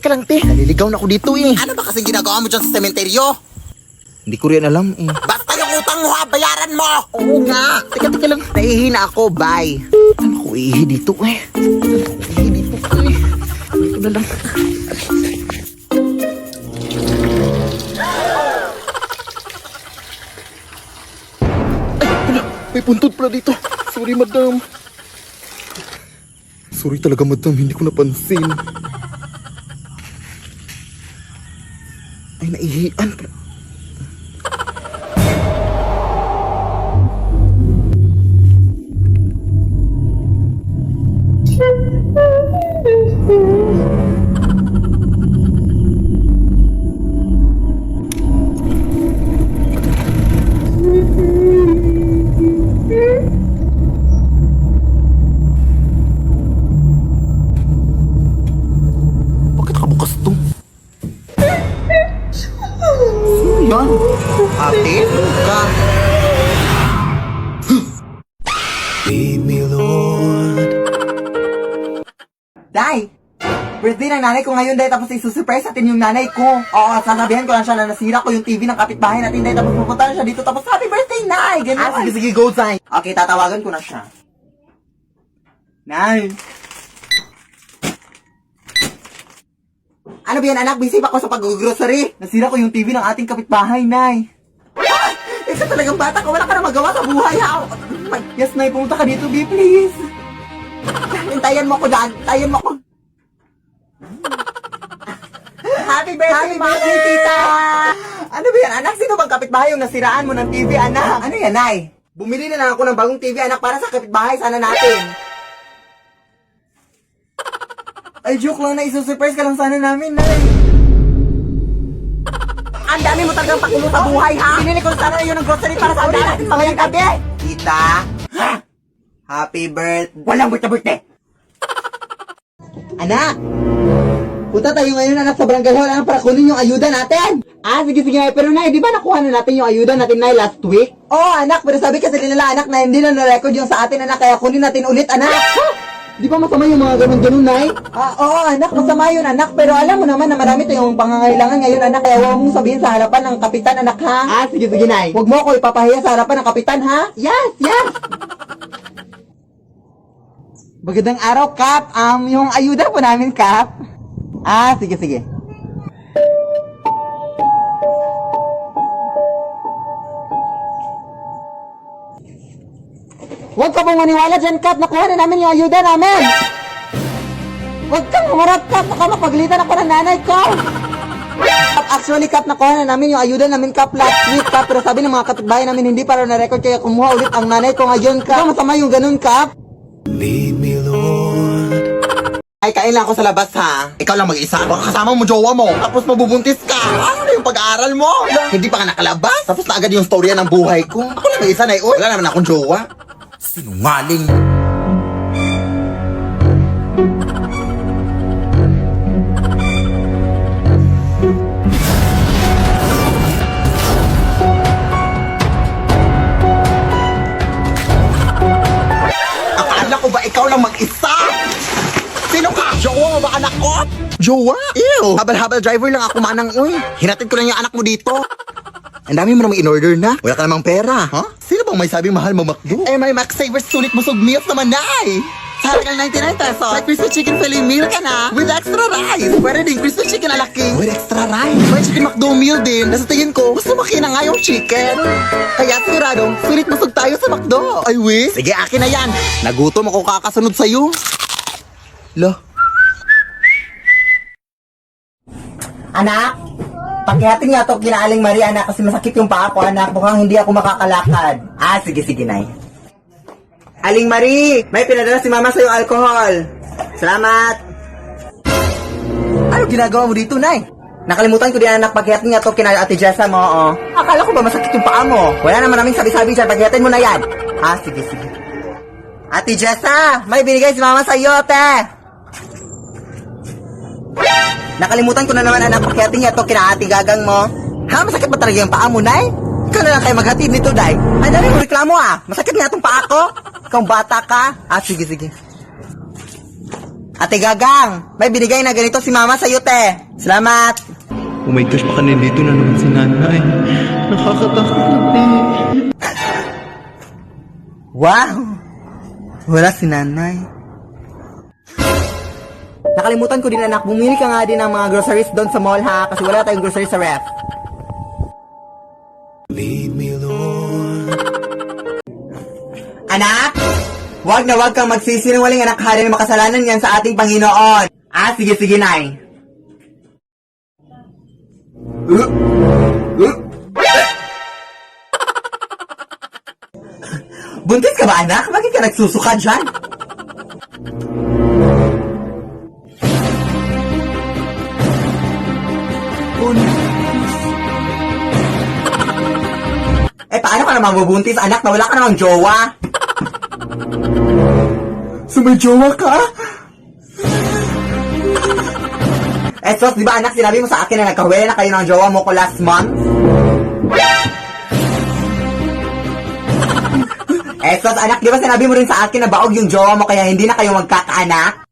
Teka lang, te. Naliligaw na ako dito eh. Ano ba kasing ginagawa mo dyan sa sementeryo? Hindi ko rin alam eh. Basta yung utang mo ha, bayaran mo! Oo nga. Teka lang. Nahihina ako, bye. Ano ko ihi dito eh? Ano ko ihi dito eh? Ito na lang. Ay, wala. May puntod pala dito. Sorry, madam. Sorry talaga, madam. Hindi ko napansin. Ay, naihian pala. Bakit nakabukas to? Sino yan? Ate? Ka? Lead me, Lord. Day! Birthday ng nanay ko ngayon, Day, tapos isusurprise natin yung nanay ko. Oo, sasabihan ko lang siya na nasira ko yung TV ng kapitbahay natin, Day, tapos pupunta na siya dito, tapos happy birthday, Nay! Ganun. Sige, go, Zay. Okay, tatawagan ko na siya. Nay! Ano ba yan, anak? Busy pa ako sa pag-grocery. Nasira ko yung TV ng ating kapitbahay, Nay. Ah! Ikaw talagang bata ka, wala ka na magawa sa buhay, ha? Yes, Nay, pumunta ka dito, B, please. Hintayan mo ko, Dan. Hintayan mo ko. Happy birthday, tita! Ano ba yan, anak? Sino bang kapitbahay yung nasiraan mo ng TV, anak? Ano yan, Nay? Bumili na lang ako ng bagong TV, anak, para sa kapitbahay sana natin. Ay, joke lang na, isusurprise ka lang sana namin, Nay. Ang dami mo talagang pakulo sa buhay, ha? Pinili ko sana yun ng grocery para sa ulit natin pangayang gabi. Tita? Ha? Happy birthday. Walang birthday. Anak! Punta tayo ngayon, anak, sa barangay hall, anak, para kunin yung ayuda natin. Ah, sige, pero Nay, di ba nakuha na natin yung ayuda natin, Nay, last week? Oo, anak, pero sabi kasi nila, anak, na hindi na na-record yung sa atin, anak, kaya kunin natin ulit, anak. Di ba masama yung mga ganun-ganun, Nay? Oo, anak, masama yun, anak, pero alam mo naman na marami tayong pangangailangan ngayon, anak, kaya huwag mong sabihin sa harapan ng kapitan, anak, ha? Ah, sige, Nay. Huwag mo ako ipapahiya sa harapan ng kapitan, ha? Yes! Magandang araw, Kap. Yung ayuda po namin, Kap. Ah, sige. Huwag ka pong maniwala dyan, Kap. Nakuha na namin yung ayuda namin. Huwag kang humarap, Kap. Baka mapaglitan ako ng nanay ko. Kap, actually, Kap, nakuha na namin yung ayuda namin, Kap, last week, Kap. Pero sabi ng mga kapitbahay namin, hindi pa raw na-record, kaya kumuha ulit ang nanay ko ngayon, Kap. Masama yung ganun, Kap. Lead me, Lord. Ay, kain lang ako sa labas, ha? Ikaw lang mag-isa. Baka kasama mo jowa mo. Tapos mabubuntis ka. Ano na yung pag-aaral mo? Hindi pa ka nakalabas. Tapos na agad yung storya ng buhay ko. Ako lang mag-isa na Wala naman akong jowa. Sinungaling. Akala ko ba ikaw lang mag-isa? Sino ka? Jowa mo ba anak ko? Jowa? Ew. Habal-habal driver lang ako, manang. Uy, hinatid ko lang yung anak mo dito. Ang dami mo namang in-order na. Wala ka namang pera. Huh? Sino bang may sabing mahal mo McDo? Eh, may Max Savers sulit busog meals naman na eh. Sa halagang 99 pesos, may crispy chicken fillet meal ka na with extra rice. Pwede din crispy chicken na laki with extra rice. May chicken McDo meal din. Nasa tingin ko, mas lumaki na nga yung chicken. Kaya sigurado, sulit busog tayo sa McDo. Ay, we? Sige, akin na yan. Nagutom ako kakasunod sa'yo. Lo. Anak, pakihatin nga to kina Aling Maria, anak, kasi masakit yung paa ko, anak. Mukhang hindi ako makakalakad. Ah, sige, Nay. Aling Marie, may pinadala si Mama sa'yo alcohol. Salamat. Ano ginagawa mo dito, Nay? Nakalimutan ko din, anak, paghihatin nga to kina Ate Jessa mo, oo. Akala ko ba masakit yung paa mo? Wala naman naming sabi-sabi dyan, paghihatin mo na yan. Ah, sige. Ate Jessa, may binigay si Mama sa'yo, te. Nakalimutan ko na naman, anak, pakihatin niya to kina Ate Gagang mo. Ha? Masakit ba talaga yung paa mo, Nay? Ikaw na lang kayo maghatid nito, Day. Ay, dali mo reklamo, ah. Masakit nga itong paa ko. Ikaw bata ka. Ah, sige. Ate Gagang, may binigay na ganito si Mama sa'yo, te. Salamat. Oh my gosh, baka nandito na naman si nanay. Nakakatakot na, te. Wow! Wala si nanay. Nakalimutan ko din anak, bumili ka nga din ng mga groceries doon sa mall ha, kasi wala tayong groceries sa ref. Lead me, Lord. Anak! Wag na wag kang magsisinungaling anak, hari na makasalanan yan sa ating Panginoon. Ah, sige, nay. Buntis ka ba anak? Bakit ka nagsusuka dyan? Paano ka naman mabubuntis anak na wala ka namang jowa? So may jowa ka? Sos, di ba anak, sinabi mo sa akin na nagkahuwela na kayo ng jowa mo ko last month? Sos, anak, di ba sinabi mo rin sa akin na baog yung jowa mo kaya hindi na kayo magkakaanak?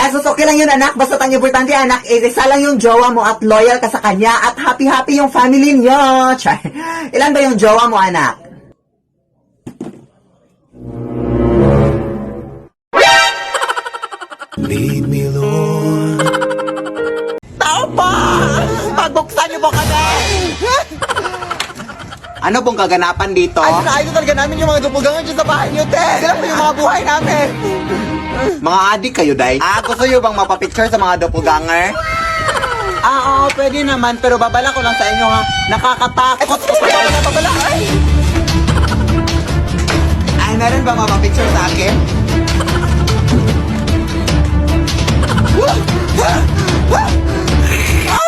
Sos, okay lang yun anak, basta ang importante anak, isa lang yung jowa mo at loyal ka sa kanya at happy-happy yung family niyo. Ilan ba yung jowa mo anak? Lead me, Lord. Tao pa! Pagbuksan niyo po kami! Ano pong kaganapan dito? Ay, idol talaga namin yung mga dupugangan dyan sa bahay niyo, te! Sila po yung mga buhay namin! Mga adik kayo, Day? Gusto niyo bang mapapicture sa mga doppelganger? Oo, pwede naman, pero babala ko lang sa inyo ha. Nakakatakot! Babala! Ay, meron ba mapapicture sa akin? Oh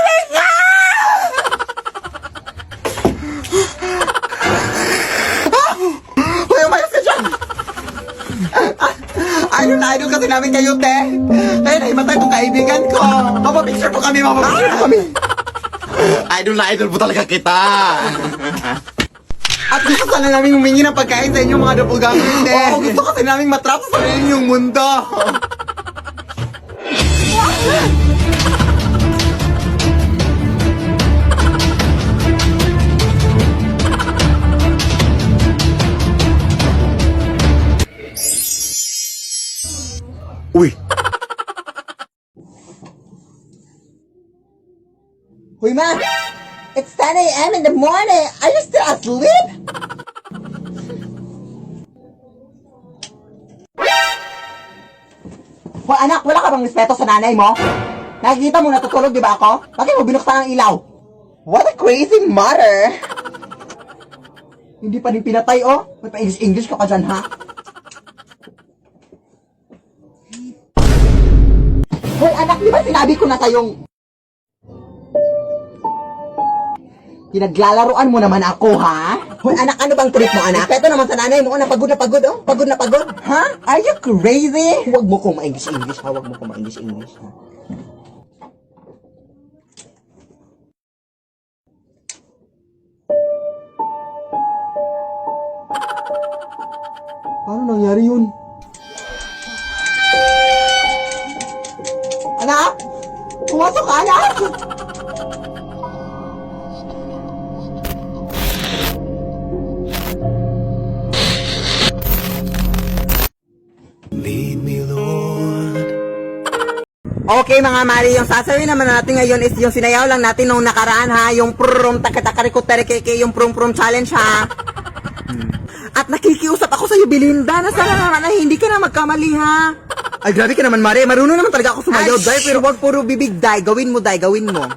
my God! Uy, umayos ka dyan! Idol kasi namin kayo, te. Kaya naimatay itong kaibigan ko. Mapapicture po kami, mapapicture po kami. Idol na idol po talaga kita. At gusto sana namin humingi ng pagkain sa inyo, mga doppelganger, te. Oo, gusto kasi namin matrap sa inyong mundo. Uy, Huy, Ma! It's 10 a.m. in the morning! Are you still asleep? Hoy, anak! Wala ka bang respeto sa nanay mo? Nakikita mo natutulog, di ba ako? Bakit mo binuksan ang ilaw? What a crazy mother! Hindi pa rin pinatay, oh! May pa-English ka dyan, ha? Hoy, anak! Di ba sinabi ko na tayong... Pinaglalaroan mo naman ako, ha? Hoy, anak, ano bang trip mo, anak? Respeto naman sa nanay mo, na pagod, oh. Pagod na pagod. Ha? Are you crazy? Huwag mo kong ma-English, ha? Huwag mo kong ma-English, ha? Paano nangyari yun? Anak! Pumasok ka, anak! Lead me, Lord. Okay mga mari, yung sasabihin naman natin ngayon is yung sinayaw lang natin nung nakaraan ha, yung prum takatakarikuterikeke, yung prum challenge ha. At nakikiusap ako sa'yo Belinda, na sana naman ay hindi ka na magkamali ha. Ay grabe ka naman Mari, marunong naman talaga ako sumayaw Day, pero wag puro bibig Day, gawin mo Day, gawin mo.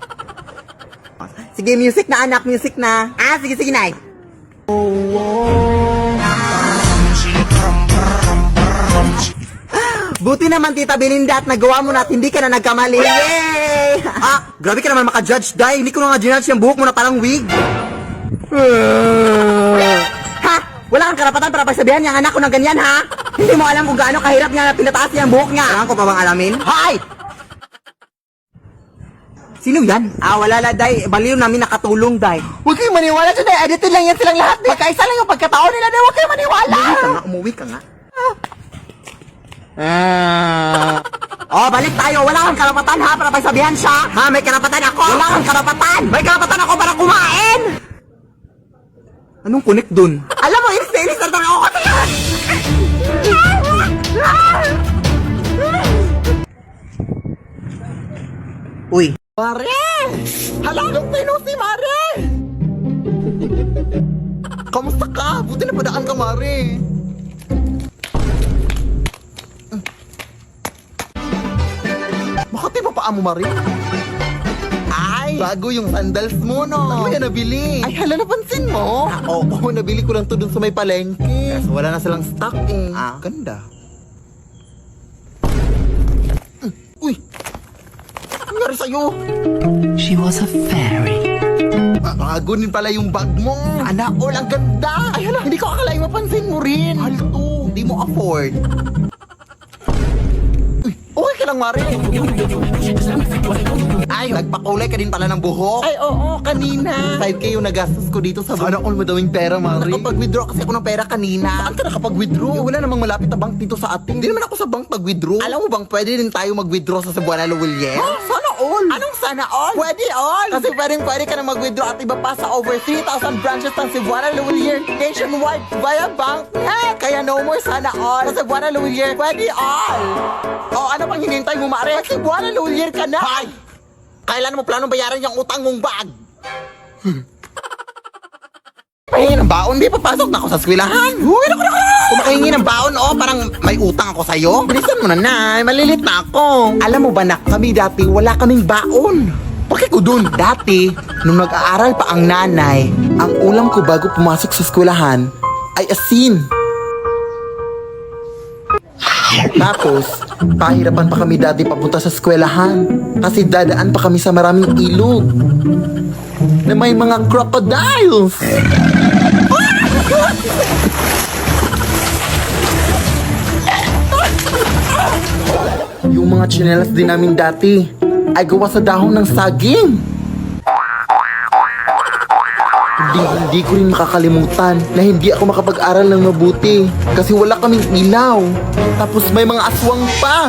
Sige, music na anak, music na. Sige Nay. Buti naman Tita Belinda at nagawa mo na at hindi ka na nagkamali. Yay! Grabe ka naman maka-judge, Day. Hindi ko na nga ginudge yung buhok mo na parang wig. Ha? Wala kang karapatan para pagsabihan niya anak ko ng ganyan, ha? Hindi mo alam kung gaano kahirap niya na pinataas niya ang buhok niya. Kailangan ko pa bang alamin? Hay! Sino yan? Wala la, Day. Baliw namin nakatulong, Day. Huwag kayong maniwala dyan, Day. Edited lang yan silang lahat, Day. Pagkaisa lang yung pagkatao nila, Day. Huwag kayong maniwala. Umuwi ka nga. Oh, balik tayo. Wala kang karapatan ha para pagsabihan siya. Ha, may karapatan ako. Wala kang karapatan. May karapatan ako para kumain. Anong connect dun? Alam mo, inis na ako kasi. Uy. Mare! Hala, anong pino si Mare? Kamusta ka? Buti na padaan ka, Mare. Bakit di ba paa mo, Mare? Ay, bago yung sandals mo, no? Ano yan nabili? Ay, hala, napansin mo? Oo, nabili ko lang to dun sa may palengke. Kaso wala na silang stock eh. Ganda. Uy! Ano nangyari sa'yo? She was a fairy. Bago din pala yung bag mo. Sana all, ang ganda. Ay, hala, hindi ko akalain mapansin mo rin. Mahal to, hindi mo afford. Uy, okay ka lang, Mari. Ay, nagpakulay ka din pala ng buhok. Ay, oo, kanina. 5K yung nagastos ko dito sa Sana all madawing pera, Mari. Nakapag-withdraw kasi ako ng pera kanina. Saan ka nakapag-withdraw? Wala namang malapit na bank dito sa atin. Hindi naman ako sa bank pag-withdraw. Alam mo bang pwede din tayo mag-withdraw sa Cebuana Lawilier? Sana all. Anong sana all? Pwede all. Kasi pwede ka na mag-withdraw at iba pa sa over 3,000 branches ng Cebuana Lawilier nationwide via bank. Kaya no more sana all. Sa Cebuana Lawilier, pwede all. O, ano pang hinintay mo, Mare? Sa Cebuana Lawilier ka na. Hay! Kailan mo planong bayaran yung utang mong bag? Pahingi ng baon, di papasok na ako sa eskwelahan. Uy, naku! Kung makahingi ng baon, parang may utang ako sa'yo. Bilisan mo na, Nay. Malilit na ako. Alam mo ba, nak, kami dati wala kaming baon. Bakit ko dun? Dati, nung nag-aaral pa ang nanay, ang ulam ko bago pumasok sa eskwelahan ay asin. Tapos, pahirapan pa kami dati papunta sa eskwelahan kasi dadaan pa kami sa maraming ilog na may mga crocodiles. Yung mga tsinelas din namin dati ay gawa sa dahon ng saging. Hindi ko rin makakalimutan na hindi ako makapag-aral ng mabuti kasi wala kaming ilaw. Tapos may mga aswang pa.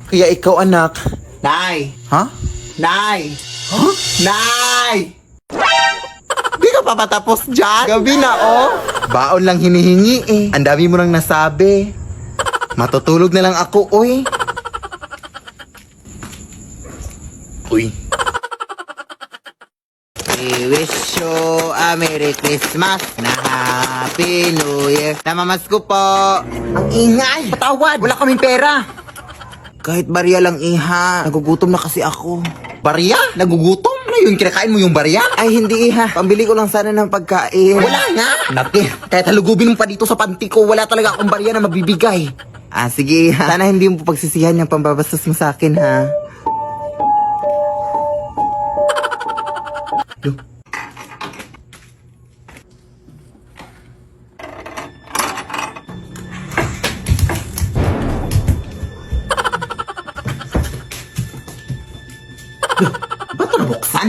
Kaya ikaw, anak. Nay! Ha? Nay! Huh? Nay! Di ka pa patapos dyan? Gabi na, oh! Baon lang hinihingi eh. Ang dami mo nang nasabi. Matutulog na lang ako, oy. Uy. We wish you a Merry Christmas na Happy New Year. Namamas ko po. Ang ingay. Patawad. Wala kaming pera. Kahit barya lang, iha. Nagugutom na kasi ako. Barya? Nagugutom? Ano yun? Kinakain mo yung barya? Ay, hindi, iha. Pambili ko lang sana ng pagkain. Wala nga. Naki. Kahit halugubin mo pa dito sa panty ko, wala talaga akong barya na mabibigay. Sige, iha. Sana hindi mo pagsisihan yung pambabastos mo sa akin, ha? Ba't ito nabuksan?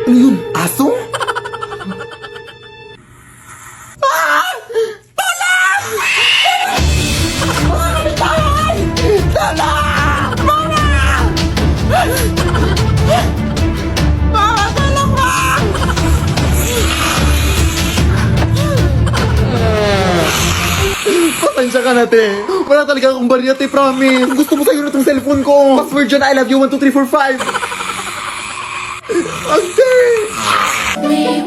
Ano yun? Aso? Pasensya ka na, te. Wala talaga akong barya, te, promise. Gusto mo sa'yo na itong cellphone ko. Password dyan, I love you, 1, 2, 3, 4, 5. Ante! We